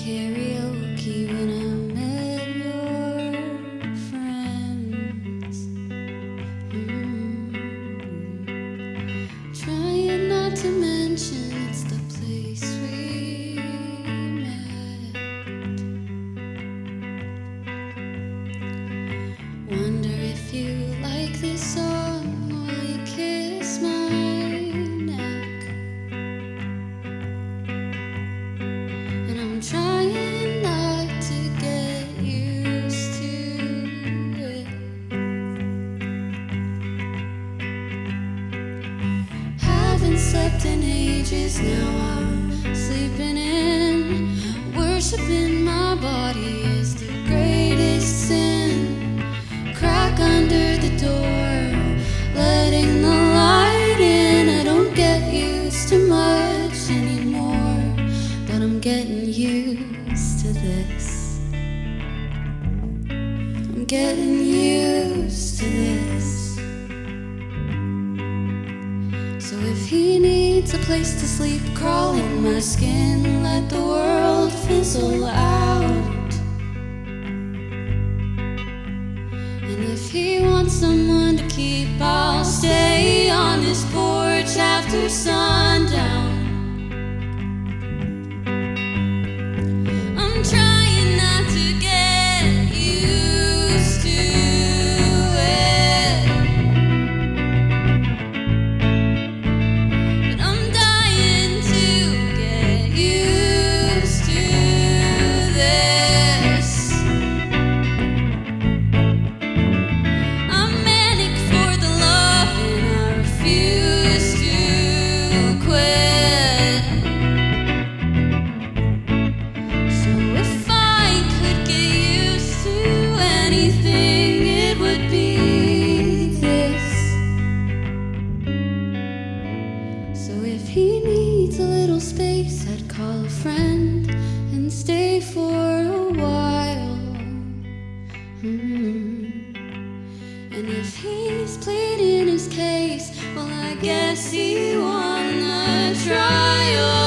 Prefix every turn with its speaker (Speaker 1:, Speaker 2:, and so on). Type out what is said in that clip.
Speaker 1: karaoke when I met your friends. Trying not to mention it's the place we met. Wonder if you like this song while you kiss my neck. And I'm trying not to get used to it. Haven't slept in ages, now I'm sleeping in. Worshiping my body is the greatest sin. Crack under the door, letting the light in. I don't get used to much anymore, but I'm getting used to this. I'm getting used to this. So if he needs a place to sleep, crawl in my skin, let the world fizzle out. And if he wants someone to keep, I'll stay on his porch after sundown. I'm trying not to get used to it, but I'm dying to get used to this. I'm manic for the love and I refuse to quit. So if I could get used to anything, it would be this. So if he needs a little space, I'd call a friend and stay for a while. And if he's pleading his case, well, I guess he won the trial.